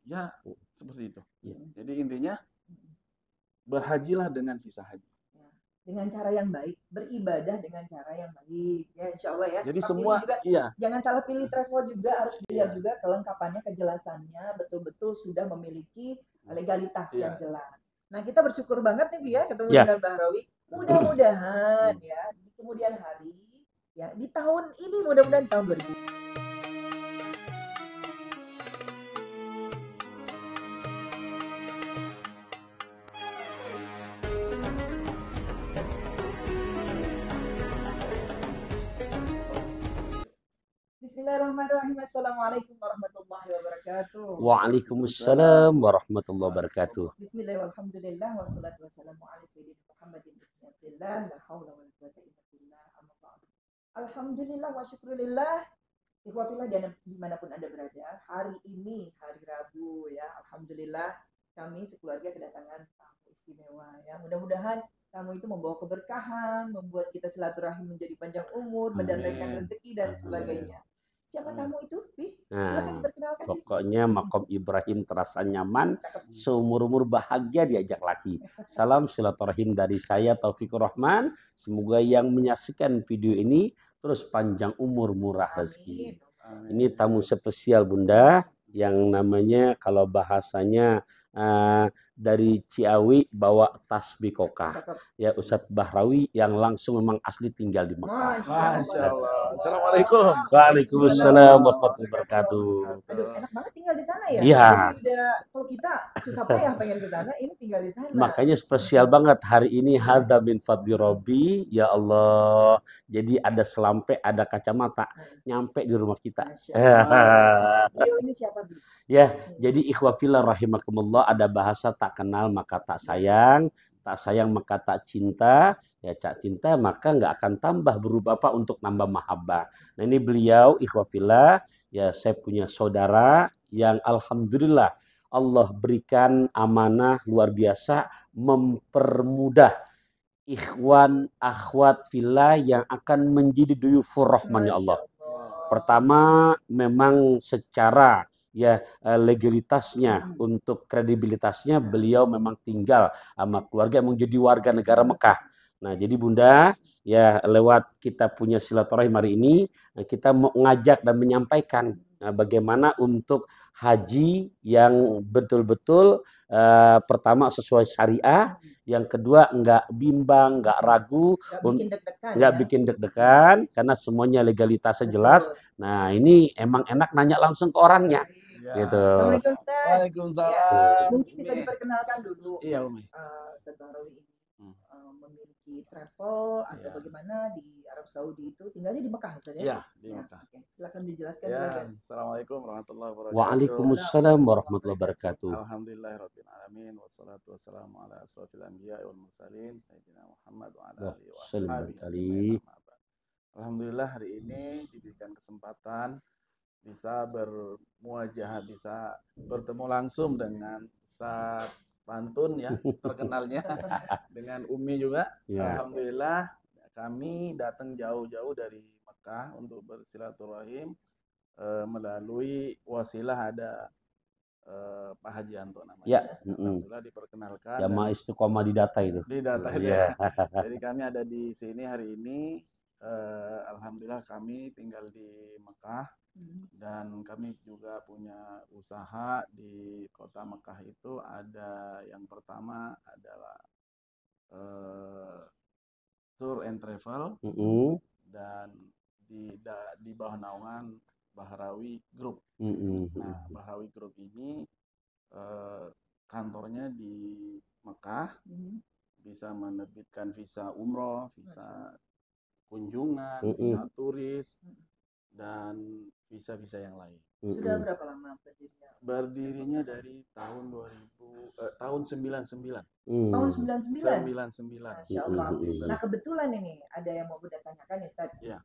Ya, seperti itu. Ya. Jadi intinya berhajilah dengan visa haji. Dengan cara yang baik, beribadah dengan cara yang baik, ya insya Allah ya. Jadi Tapi semua, juga, iya. jangan salah pilih travel juga, harus dilihat Iya. juga kelengkapannya, kejelasannya, betul-betul sudah memiliki legalitas yang Iya. jelas. Nah kita bersyukur banget nih Bi ya ketemu Ya. dengan Bahrawi. Mudah-mudahan ya di kemudian hari, ya di tahun ini mudah-mudahan tahun 2000. Bismillahirrahmanirrahim. Assalamualaikum warahmatullahi wabarakatuh. Waalaikumsalam warahmatullahi wabarakatuh. Bismillah, alhamdulillah, wassalatu wassalamu ala sayyidina Muhammadin Rasulillah, la haula wala quwwata illa billah, amma ba'du. Alhamdulillah wa syukurillah. Ikhwafillah dimanapun Anda berada, hari ini hari Rabu ya, alhamdulillah kami sekeluarga kedatangan tamu istimewa ya. Mudah-mudahan tamu itu membawa keberkahan, membuat kita silaturahim menjadi panjang umur, mendatangkan rezeki dan sebagainya. Siapa tamu itu, Bi? Silakan diperkenalkan. Pokoknya makom Ibrahim terasa nyaman, seumur-umur bahagia diajak laki. Salam silaturahim dari saya Taufikur Rahman. Semoga yang menyaksikan video ini terus panjang umur, murah rezeki. Ini tamu spesial Bunda, yang namanya kalau bahasanya dari Ciawi bawa tas bikoka. Ya Ustadz Bahrawi yang langsung memang asli tinggal di Mekah. Masya Allah. Assalamualaikum. Waalaikumsalam warahmatullahi wabarakatuh. Aduh, enak banget tinggal di sana ya. Iya. Jadi udah kalau kita susah payah pengen ke sana, ini tinggal di sana. Makanya spesial banget hari ini hadza min fadli Rabbi, ya Allah. Jadi ada selampe, ada kacamata nyampe di rumah kita. Beliau ini siapa, Bi? Ya, jadi ikhwafillah rahimakumullah, ada bahasa tak kenal maka tak sayang maka tak cinta, ya tak cinta maka nggak akan tambah berubah apa untuk nambah mahabbah. Nah ini beliau ikhwafillah, ya saya punya saudara yang alhamdulillah Allah berikan amanah luar biasa mempermudah ikhwan akhwat fillah yang akan menjadi duyufur rahman ya Allah. Pertama memang secara ya legalitasnya, untuk kredibilitasnya beliau memang tinggal sama keluarga yang menjadi warga negara Mekah. Nah jadi Bunda ya lewat kita punya silaturahim hari ini kita mau ngajak dan menyampaikan bagaimana untuk haji yang betul-betul pertama sesuai syariah, yang kedua nggak bimbang, nggak ragu, nggak bikin deg-degan karena semuanya legalitasnya jelas. Nah ini emang enak nanya langsung ke orangnya. Ya. Gitu. Assalamualaikum Ustaz. Waalaikumsalam. Ya, mungkin bisa diperkenalkan dulu. Iya Umi. Ustaz Bahrawi ini memiliki travel atau bagaimana di Arab Saudi itu, tinggalnya di Mekah Ustaz ya? Iya, di Mekah. Oke. Silakan dijelaskan. Ya. Assalamualaikum warahmatullahi wabarakatuh. Waalaikumsalam warahmatullahi wabarakatuh. Alhamdulillahirabbil alamin wassalatu wassalamu ala asrofil anbiya'i wal mursalin sayyidina Muhammad wa ala alihi washabihi. Alhamdulillah hari ini diberikan kesempatan bisa bermuajah, bisa bertemu langsung dengan Ustaz Pantun ya, terkenalnya dengan Umi juga. Ya. Alhamdulillah kami datang jauh-jauh dari Mekah untuk bersilaturahim melalui wasilah ada Pak Hajianto namanya. Ya. Alhamdulillah diperkenalkan. Jamaah Istiqomah di data itu. Di data itu. Ya. Jadi kami ada di sini hari ini. Alhamdulillah kami tinggal di Mekah dan kami juga punya usaha di kota Mekah itu. Ada yang pertama adalah tour and travel dan di bawah naungan Bahrawi Group. Nah Bahrawi Group ini kantornya di Mekah, bisa menerbitkan visa umroh, visa kunjungan, visa turis, dan visa-visa yang lain. Sudah berapa lama berdirinya? Berdirinya dari tahun 99. Tahun 99? 99. Masya Allah. Nah kebetulan ini ada yang mau Bunda tanyakan ya Ustaz. Ya.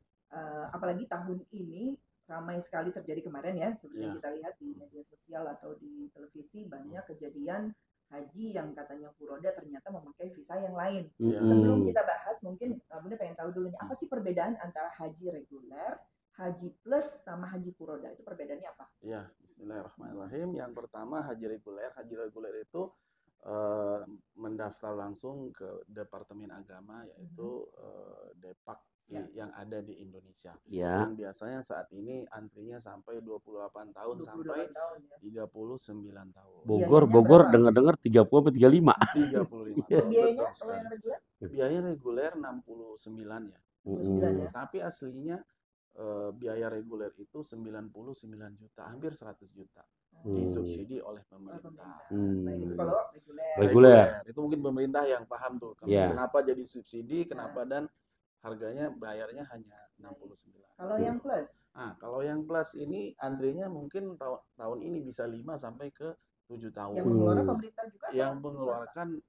Apalagi tahun ini ramai sekali terjadi kemarin ya, seperti kita lihat di media sosial atau di televisi, banyak kejadian haji yang katanya furoda ternyata memakai visa yang lain. Sebelum kita bahas, mungkin Bunda pengen tahu dulu nih, apa sih perbedaan antara haji reguler, haji plus, sama haji furoda? Itu perbedaannya apa? Ya, Bismillahirrahmanirrahim. Yang pertama haji reguler. Haji reguler itu mendaftar langsung ke Departemen Agama, yaitu Depak yang ada di Indonesia. Ya. Yang biasanya saat ini antrinya sampai 28 tahun 28 sampai tahun, ya. 39 tahun. Bogor dengar-dengar 30 atau 35. 35 tahun. Biayanya Betul kalau yang sekali. reguler? Biaya reguler 69 ya. 69 ya. Tapi aslinya biaya reguler itu 99 juta, hampir 100 juta. Disubsidi oleh pemerintah. Baik, itu kalau reguler. Reguler. Itu mungkin pemerintah yang paham tuh. Yeah. Kenapa jadi subsidi, kenapa dan harganya bayarnya hanya 69. Kalau yang plus? Nah, kalau yang plus ini antrinya mungkin tahun ini bisa 5 sampai ke 7 tahun. Yang mengeluarkan pemerintah juga? Yang mengeluarkan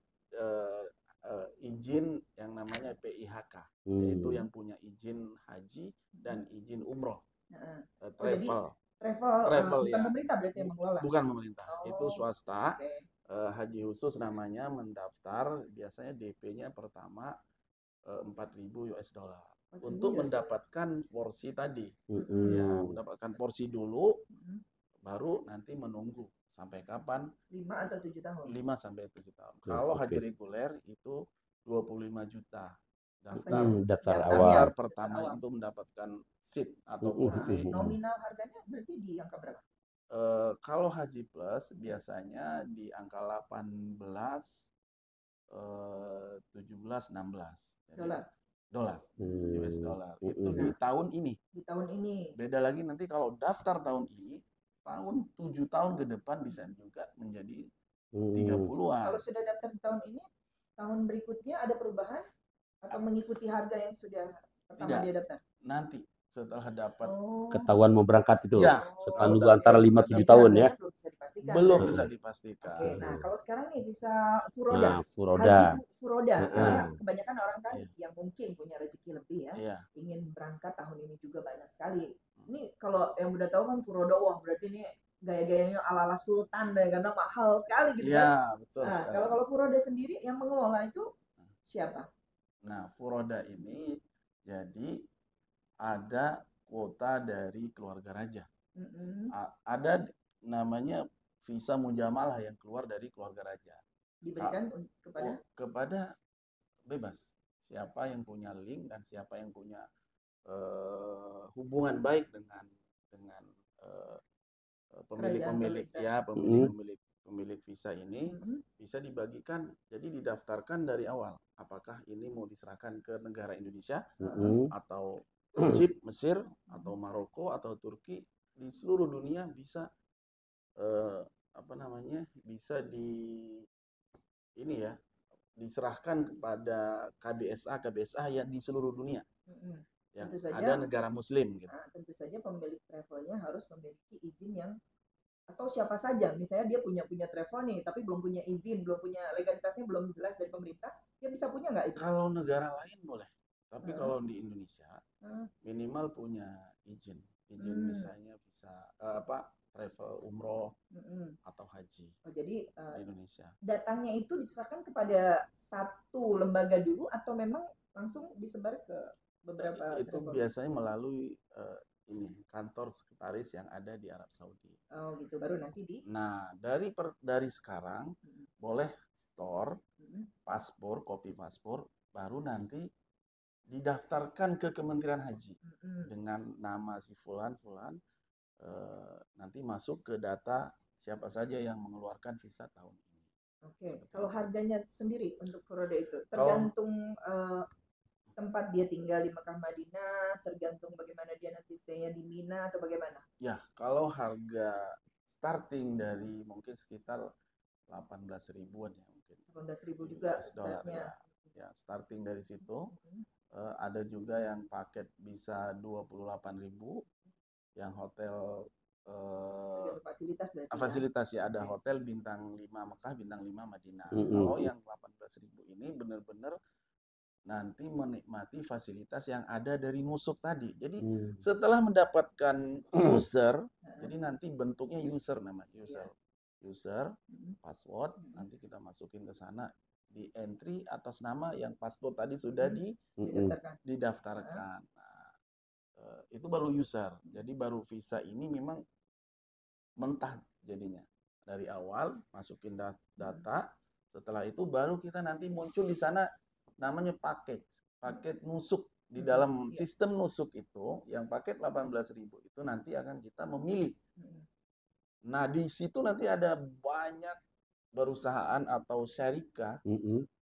izin yang namanya PIHK, yaitu yang punya izin haji dan izin umroh. Travel. Travel ya. Bukan pemerintah berarti yang mengelola? Bukan pemerintah, itu swasta. Okay. Haji khusus namanya, mendaftar, biasanya DP-nya pertama 4.000 US dollar untuk mendapatkan porsi tadi. Ya, mendapatkan porsi dulu, baru nanti menunggu sampai kapan? 5 atau 7 tahun? 5 sampai 7 tahun. Kalau haji reguler itu 25 juta. Daftar awal pertama itu mendapatkan seat atau kursi. Nominal harganya berarti di angka berapa? Kalau haji plus biasanya di angka 18, 17, 16 dolar. US dollar. Itu di tahun ini. Di tahun ini. Beda lagi nanti kalau daftar tahun ini, tahun 7 tahun ke depan bisa juga menjadi 30-an. Kalau sudah daftar di tahun ini, tahun berikutnya ada perubahan atau mengikuti harga yang sudah pertama dia daftar? Nanti setelah dapat ketahuan mau berangkat itu. Ya, setelah nunggu antara 5-7 tahun ya. Belum bisa dipastikan. Oke, nah kalau sekarang nih bisa furoda. Furoda. Haji furoda. Karena kebanyakan orang kan yang mungkin punya rezeki lebih ya, ingin berangkat tahun ini juga banyak sekali. Ini kalau yang udah tahu kan furoda, wah berarti ini gaya-gayanya ala-ala sultan deh, karena mahal sekali gitu kan. Iya, betul. Nah, kalau furoda sendiri yang mengelola itu siapa? Nah, furoda ini jadi ada kuota dari keluarga raja. Ada namanya visa mujamalah yang keluar dari keluarga raja. Diberikan kepada bebas. Siapa yang punya link dan siapa yang punya hubungan baik dengan pemilik visa ini bisa dibagikan, jadi didaftarkan dari awal. Apakah ini mau diserahkan ke negara Indonesia atau Egypt, Mesir atau Maroko atau Turki, di seluruh dunia bisa bisa diserahkan kepada KBSA yang di seluruh dunia. Yang ada negara muslim gitu. Tentu saja pemilik travelnya harus memiliki izin yang, atau siapa saja misalnya dia punya travel nih tapi belum punya izin, belum punya legalitasnya, belum jelas dari pemerintah, dia bisa punya nggak itu? Kalau negara lain boleh, tapi kalau di Indonesia minimal punya izin misalnya bisa travel umroh atau haji. Jadi di Indonesia datangnya itu diserahkan kepada satu lembaga dulu atau memang langsung disebar ke beberapa itu travel? Biasanya melalui kantor sekretaris yang ada di Arab Saudi. Oh gitu, baru nanti di. Nah, dari sekarang boleh store paspor, kopi paspor, baru nanti didaftarkan ke Kementerian Haji dengan nama si fulan, nanti masuk ke data siapa saja yang mengeluarkan visa tahun ini. Oke. Kalau harganya sendiri untuk furoda itu tergantung tempat dia tinggal di Mekah Madinah, tergantung bagaimana dia nanti stay-nya di Mina atau bagaimana? Ya, kalau harga starting dari mungkin sekitar 18 ribuan ya mungkin. 18 ribu juga startnya. Ya, starting dari situ. Ada juga yang paket bisa 28.000, yang hotel fasilitas berarti. Fasilitas ya, ada hotel bintang 5 Mekah, bintang 5 Madinah. Kalau yang 18.000 ini benar-benar nanti menikmati fasilitas yang ada dari nusuk tadi. Jadi setelah mendapatkan user, jadi nanti bentuknya user namanya, user, password, nanti kita masukin ke sana, di entry atas nama yang paspor tadi sudah didaftarkan. Nah, itu baru user. Jadi baru visa ini memang mentah jadinya. Dari awal masukin data, setelah itu baru kita nanti muncul di sana namanya paket nusuk. Di dalam sistem nusuk itu yang paket 18.000 itu nanti akan kita memilih. Nah, di situ nanti ada banyak perusahaan atau syarikah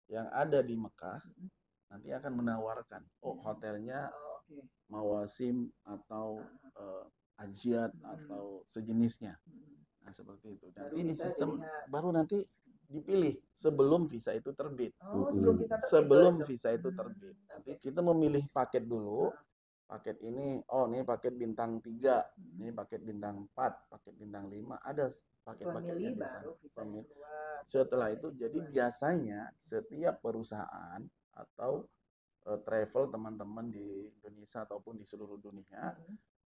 yang ada di Mekah nanti akan menawarkan hotelnya Mawasim atau Ajiat atau sejenisnya. Nah, seperti itu. Nanti di sistem baru nanti dipilih sebelum visa itu terbit. Sebelum visa itu terbit. Nanti kita memilih paket dulu. Paket ini, ini paket bintang 3, ini paket bintang 4, paket bintang 5. Ada paket-paketnya di sana. Setelah itu, jadi biasanya setiap perusahaan atau travel teman-teman di Indonesia ataupun di seluruh dunia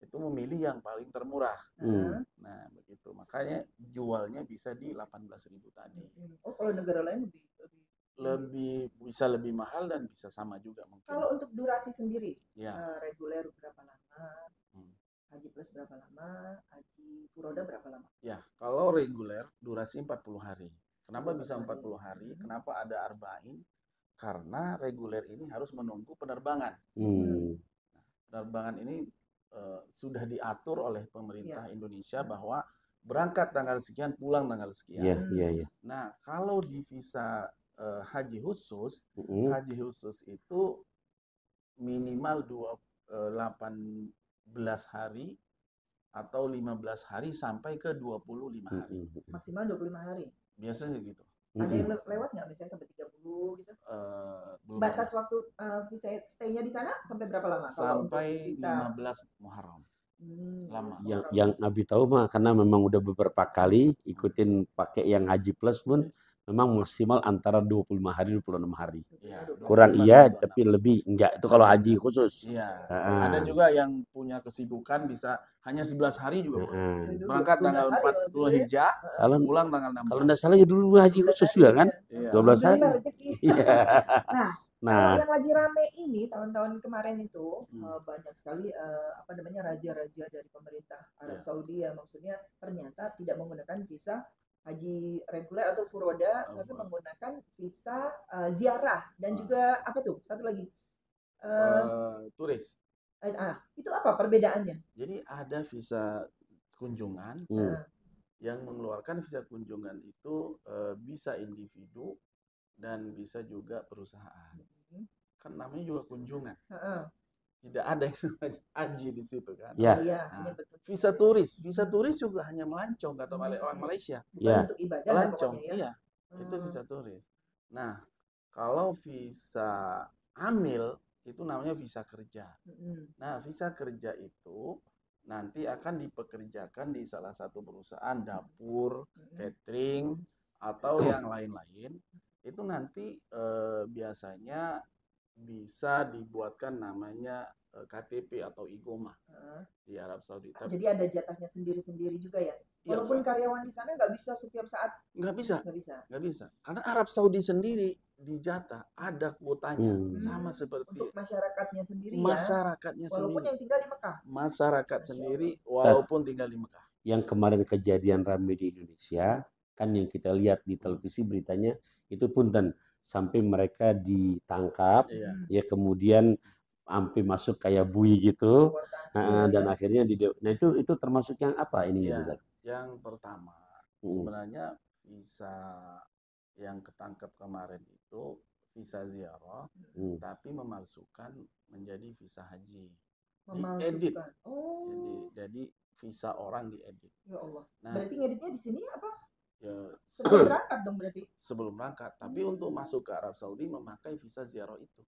itu memilih yang paling termurah. Nah, begitu. Makanya jualnya bisa di 18.000 tadi. Kalau negara lain bisa lebih mahal dan bisa sama juga mungkin. Kalau untuk durasi sendiri, reguler berapa lama? Haji plus berapa lama? Haji furoda berapa lama? Ya, kalau reguler durasi 40 hari. Kenapa bisa 40 hari? Kenapa ada arba'in? Karena reguler ini harus menunggu penerbangan. Penerbangan ini sudah diatur oleh pemerintah Indonesia bahwa berangkat tanggal sekian, pulang tanggal sekian. Nah, kalau di visa haji khusus itu minimal 18 hari atau 15 hari sampai ke 25 hari. Maksimal 25 hari. Biasanya gitu. Ada yang lewat nggak misalnya sampai 30 gitu? Batas waktu visa stay-nya di sana sampai berapa lama? Sampai 15 Muharram. Lama. Yang Abi tahu mah karena memang udah beberapa kali ikutin pakai yang haji plus pun memang maksimal antara 25 hari 26 hari. Kurang tapi lebih enggak. Itu kalau haji khusus. Ada juga yang punya kesibukan bisa hanya 11 hari juga. Berangkat tanggal 40 Hijjah, pulang tanggal 16. Kalau enggak salah ya dulu haji khusus juga kan? 12 hari. Nah, yang lagi rame ini tahun-tahun kemarin itu banyak sekali razia-razia dari pemerintah Arab Saudi yang maksudnya ternyata tidak menggunakan visa haji reguler atau furoda, tapi menggunakan visa ziarah dan juga apa tuh? Satu lagi. Turis. Itu apa perbedaannya? Jadi ada visa kunjungan yang mengeluarkan visa kunjungan itu bisa individu dan bisa juga perusahaan. Kan namanya juga kunjungan. Tidak ada yang namanya haji di situ kan. Visa turis juga hanya melancong kata orang Malaysia. Untuk ibadah melancong, itu visa turis. Nah, kalau visa amil itu namanya visa kerja. Nah, visa kerja itu nanti akan dipekerjakan di salah satu perusahaan dapur, catering atau yang lain-lain. Itu nanti biasanya bisa dibuatkan namanya KTP atau Iqomah di Arab Saudi. Jadi ada jatahnya sendiri-sendiri juga ya? Walaupun karyawan di sana nggak bisa setiap saat? Nggak bisa. Karena Arab Saudi sendiri di jatah ada kuotanya. Sama seperti untuk masyarakatnya sendiri walaupun yang tinggal di Mekah. Masyarakat sendiri walaupun tinggal di Mekah. Yang kemarin kejadian ramai di Indonesia, kan yang kita lihat di televisi beritanya, itu punten sampai mereka ditangkap, ya kemudian sampai masuk kayak bui gitu, dan akhirnya itu termasuk yang apa ini? Yang pertama sebenarnya visa yang ketangkep kemarin itu visa ziarah, tapi memalsukan menjadi visa haji, diedit. Jadi visa orang diedit. Ya Allah. Berarti ngeditnya di sini apa? Sebelum berangkat dong berarti. Sebelum berangkat, tapi untuk masuk ke Arab Saudi memakai visa ziarah itu.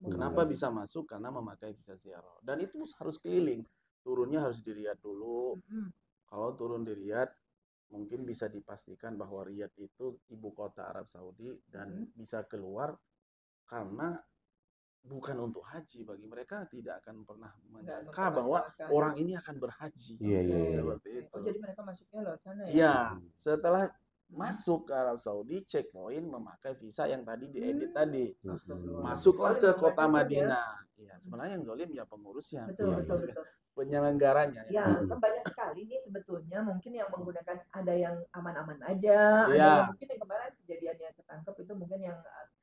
Kenapa bisa masuk? Karena memakai visa ziarah. Dan itu harus keliling. Turunnya harus di Riyadh dulu. Kalau turun di Riyadh, mungkin bisa dipastikan bahwa Riyadh itu ibu kota Arab Saudi dan bisa keluar karena bukan untuk haji. Bagi mereka tidak akan pernah menyangka bahwa orang ini akan berhaji. Iya. Seperti itu. Jadi mereka masuknya lewat sana ya? Iya. Setelah masuk ke Arab Saudi, checkpoint memakai visa yang tadi diedit tadi. Astagfirullah. Masuklah ke Zalim kota mereka ya. Madinah. Ya, sebenarnya yang zalim ya pengurusnya, Betul. penyelenggaranya. Ya, Ya. kan banyak sekali nih sebetulnya mungkin yang menggunakan, ada yang aman-aman aja, ada Iya. yang mungkin yang kemarin kejadian yang ketangkep itu mungkin yang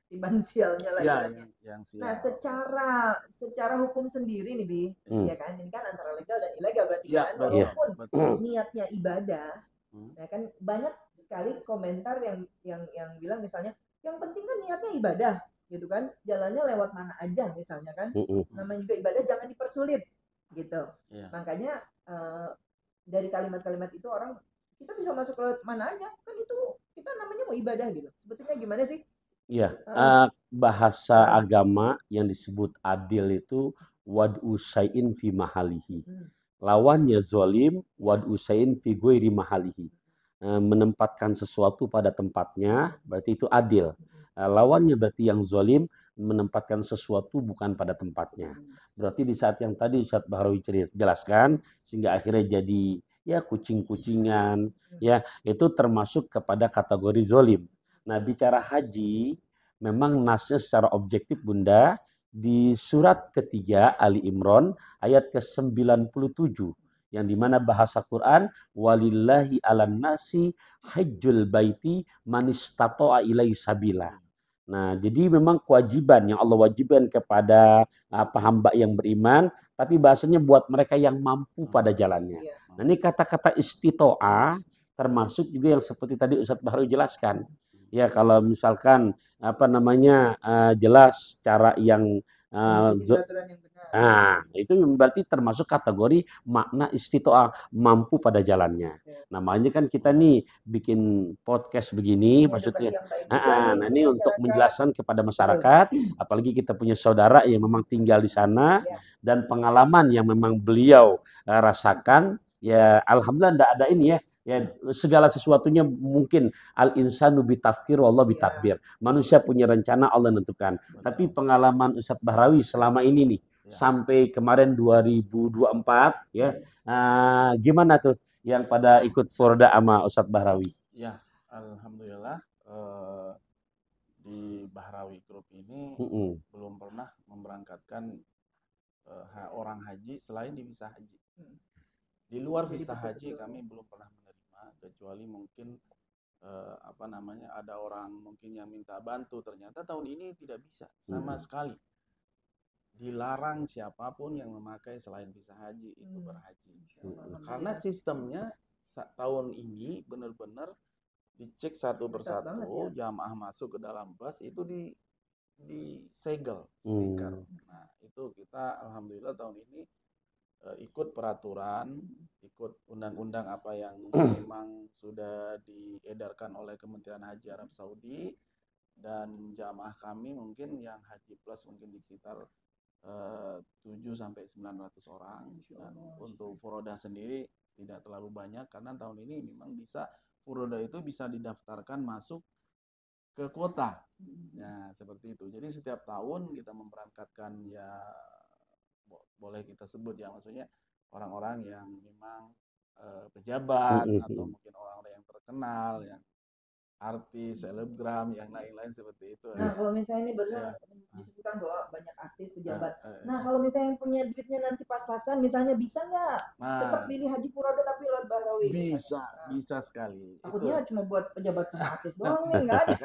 finansialnya lah Ya, ibaratnya. yang Nah, siap. secara hukum sendiri nih, Bi, ya kan, ini kan antara legal dan ilegal berarti Ya, kan, betul, walaupun betul. niatnya ibadah, Hmm. ya kan banyak sekali komentar yang bilang misalnya, yang penting kan niatnya ibadah, gitu kan, jalannya lewat mana aja misalnya kan, namanya juga ibadah jangan dipersulit, gitu. Iya. Makanya dari kalimat-kalimat itu orang, kita bisa masuk lewat mana aja, kan itu kita namanya mau ibadah gitu. Sebetulnya gimana sih? Iya, bahasa agama yang disebut adil itu wad'u syai'in fi mahalihi. Lawannya zalim, wad'u syai'in fi ghairi mahalihi. Menempatkan sesuatu pada tempatnya, berarti itu adil. Lawannya berarti yang zalim, menempatkan sesuatu bukan pada tempatnya. Berarti di saat yang tadi Ustaz Bahrawi jelaskan, sehingga akhirnya jadi ya kucing-kucingan, ya itu termasuk kepada kategori zalim. Nah, bicara haji, memang nasnya secara objektif Bunda, di surat ketiga Ali Imran ayat ke-97, yang dimana bahasa Quran, walillahi alan nasi hajjul baiti man istata'a ilaihi sabila. Nah, jadi memang kewajiban yang Allah wajibkan kepada hamba yang beriman, tapi bahasanya buat mereka yang mampu pada jalannya. Nah, ini kata-kata istito'a termasuk juga yang seperti tadi Ustaz Bahrawi jelaskan. Ya, kalau misalkan jelas cara yang itu berarti termasuk kategori makna istitoah, mampu pada jalannya. Namanya kan kita nih bikin podcast begini, maksudnya nah ini untuk menjelaskan kepada masyarakat, apalagi kita punya saudara yang memang tinggal di sana, dan pengalaman yang memang beliau rasakan, ya alhamdulillah enggak ada ini ya. Ya, segala sesuatunya mungkin al-insanu bitafkir wallah bitakbir. Manusia punya rencana, Allah menentukan. Tapi pengalaman Ustaz Bahrawi selama ini nih, sampai kemarin 2024 ya, gimana tuh yang pada ikut Forda sama Ustaz Bahrawi? Ya, alhamdulillah di Bahrawi Group ini belum pernah memberangkatkan orang haji selain di visa haji. Di luar visa haji kami belum pernah menerima, kecuali mungkin ada orang mungkin yang minta bantu, ternyata tahun ini tidak bisa sama sekali. Dilarang siapapun yang memakai selain visa haji itu berhaji. Karena sistemnya tahun ini benar-benar dicek satu persatu, jamaah masuk ke dalam bus itu disegel stiker. Nah, itu kita alhamdulillah tahun ini ikut peraturan, ikut undang-undang apa yang memang sudah diedarkan oleh Kementerian Haji Arab Saudi, dan jamaah kami mungkin yang haji plus mungkin di sekitar 700-900 orang. Dan untuk furoda sendiri tidak terlalu banyak karena tahun ini memang bisa furoda itu bisa didaftarkan masuk ke kota. Nah, seperti itu. Jadi setiap tahun kita memberangkatkan ya boleh kita sebut ya, maksudnya orang-orang yang memang pejabat atau mungkin orang-orang yang terkenal, yang artis, selebgram, yang lain-lain seperti itu. Nah, kalau misalnya ini barusan disebutkan bahwa banyak artis, pejabat. Nah, kalau misalnya yang punya duitnya nanti pas-pasan, misalnya bisa nggak tetap pilih haji furoda tapi lewat Bahrawi? Bisa sekali. Takutnya cuma buat pejabat sama artis doang nih, nggak ada.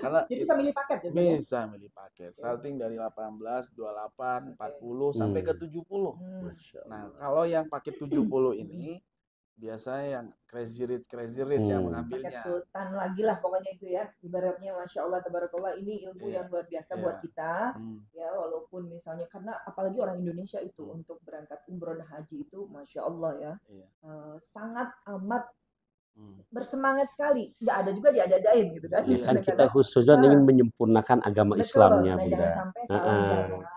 Karena jadi bisa milih paket ya? Bisa milih paket. Starting dari 18, 28, 40 sampai ke 70. Nah, kalau yang paket 70 ini biasanya yang crazy rich yang mengambilnya. Paket sultan lagi lah pokoknya itu ya. Ibaratnya Masya Allah, tabarakallah, ini ilmu yang luar biasa buat kita. Ya, walaupun misalnya, karena apalagi orang Indonesia itu untuk berangkat umroh dan haji itu Masya Allah ya. Sangat amat bersemangat sekali. Nggak ada juga diada-adain gitu kan. Ya, kan kita khususnya ingin menyempurnakan agama Islamnya. Nah, jangan sampai salah jalan.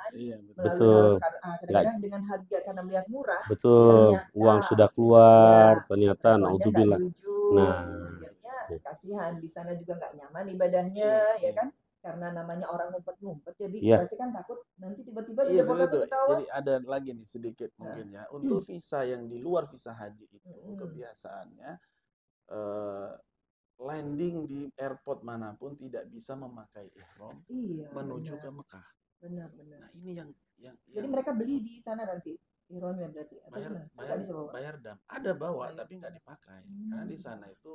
Betul. Kadang-kadang dengan harga karena melihat murah. Betul. Uang sudah keluar, ternyata naudzubillah. Nah, akhirnya kasihan, di sana juga nggak nyaman ibadahnya, ya kan? Karena namanya orang ngumpet-ngumpet, jadi pasti kan takut nanti tiba-tiba di depan itu ketahuan. Jadi ada lagi nih sedikit mungkin ya, untuk visa yang di luar visa haji itu kebiasaannya landing di airport manapun tidak bisa memakai ihram Iya, menuju ke benar. Mekah. Benar. Nah, ini yang Jadi mereka beli di sana nanti ihramnya berarti atau gimana? Nggak bisa bawa. bayar dam. Ada bawa Bayar. tapi nggak dipakai. Karena di sana itu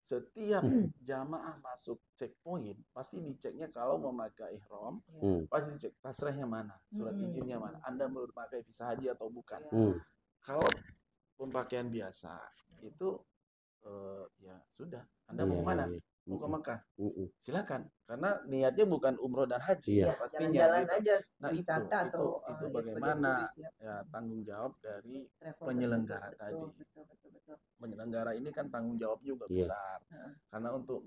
setiap jamaah masuk checkpoint pasti diceknya kalau memakai ihram, pasti dicek tasrehnya mana, surat izinnya mana, Anda memakai visa haji atau bukan. Kalau pakaian biasa itu ya sudah, Anda mau kemana? Mau ke Mekah, silakan, karena niatnya bukan umroh dan haji, pastinya jalan-jalan gitu. aja, Nah wisata itu atau bagaimana turis, ya tanggung jawab dari travel penyelenggara betul, tadi. betul. Penyelenggara ini kan tanggung jawab juga besar, karena untuk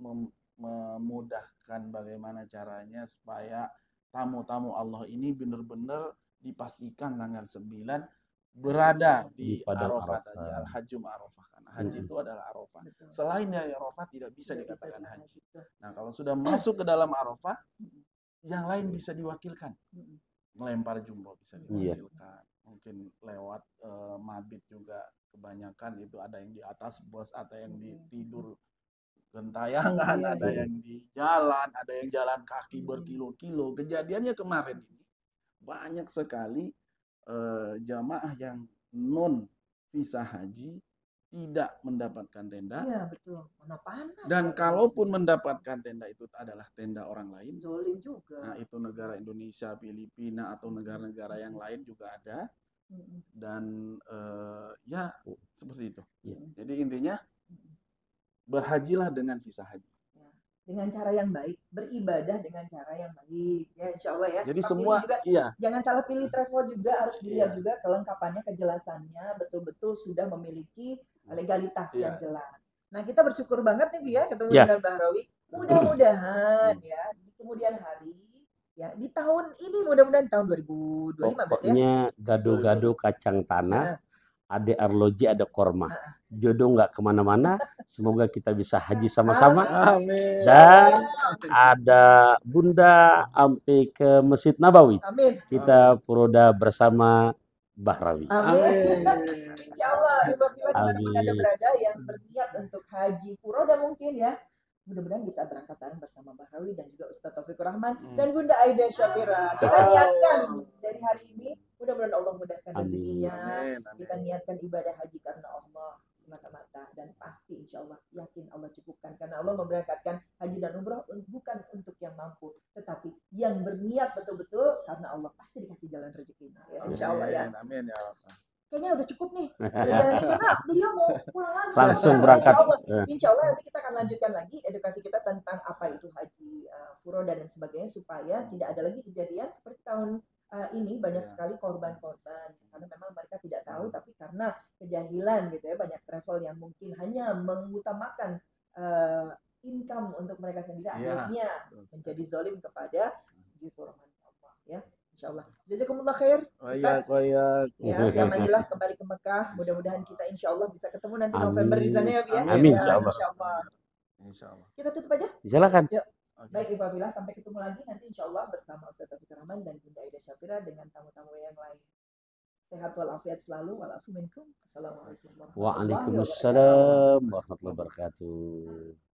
memudahkan bagaimana caranya supaya tamu-tamu Allah ini benar-benar dipastikan tanggal 9 berada di Arafah tadi, Al-Hajjum Arafah, karena haji itu adalah Arafah. Selain dari Arafah tidak bisa dikatakan haji. Nah, kalau sudah masuk ke dalam Arafah, yang lain bisa diwakilkan. Melempar jumroh bisa diwakilkan. Mungkin lewat mabit juga kebanyakan itu ada yang di atas bus, ada yang di tidur gentayangan, ada yang di jalan, ada yang jalan kaki berkilo-kilo. Kejadiannya kemarin ini banyak sekali jamaah yang non visa haji tidak mendapatkan tenda. Iya, betul. Mana panas. Dan kalaupun mendapatkan tenda itu adalah tenda orang lain. Zolim juga. Nah, itu negara Indonesia, Filipina atau negara-negara yang lain juga ada. Dan ya seperti itu. Jadi intinya berhajilah dengan visa haji. Dengan cara yang baik, beribadah dengan cara yang baik, ya insya Allah ya. Jadi tapi semua juga, jangan salah pilih travel juga, harus dilihat juga kelengkapannya, kejelasannya, betul-betul sudah memiliki legalitas yang jelas. Nah, kita bersyukur banget nih ya ketemu dengan Bahrawi. Mudah-mudahan ya di kemudian hari, ya di tahun ini, mudah-mudahan tahun 2025 pokoknya gado-gado kacang tanah, ada arloji, ada korma. Jodoh nggak kemana-mana. Semoga kita bisa haji sama-sama. Amin. Dan ada Bunda sampai ke Masjid Nabawi. Amin. Kita puroda bersama Bahrawi. Amin. Insya Allah, dimanapun Anda berada yang berniat untuk haji puroda mungkin ya, mudah-mudahan bisa berangkat bareng bersama Bahrawi dan juga Ustadz Taufikur Rahman dan Bunda Aida Syafira. Kita niatkan dari hari ini, mudah-mudahan Allah mudahkan rezekinya. Kita niatkan ibadah haji karena Allah semata-mata, dan pasti insya Allah yakin Allah cukupkan, karena Allah memberangkatkan haji dan umroh bukan untuk yang mampu, tetapi yang berniat betul-betul karena Allah pasti dikasih jalan rezekinya. Ya, insya Allah ya. Amin ya Allah. Kayaknya udah cukup nih. Karena beliau mau pulang lagi. Langsung berangkat. Insya Allah nanti kita akan lanjutkan lagi edukasi kita tentang apa itu haji furoda dan sebagainya, supaya tidak ada lagi kejadian seperti tahun ini banyak sekali korban-korban karena memang mereka tidak tahu, tapi karena kejahilan gitu ya, banyak travel yang mungkin hanya mengutamakan income untuk mereka sendiri, akhirnya menjadi zalim kepada firman Allah ya. Insyaallah. Jazakumullah khair. Ya, Alhamdulillah kembali ke Mekah. Mudah-mudahan kita insyaallah bisa ketemu nanti November di sana ya, Bi. Amin insyaallah. Insyaallah. Kita tutup aja. Silakan. Yuk. Baik Ibu Abila, sampai ketemu lagi nanti insyaallah bersama Ustaz Taufikur Rahman dan Bunda Aida Syafira dengan tamu-tamu yang lain. Sehat walafiat selalu. Walafu minkum. Assalamualaikum warahmatullahi wabarakatuh. Waalaikumsalam warahmatullahi wabarakatuh.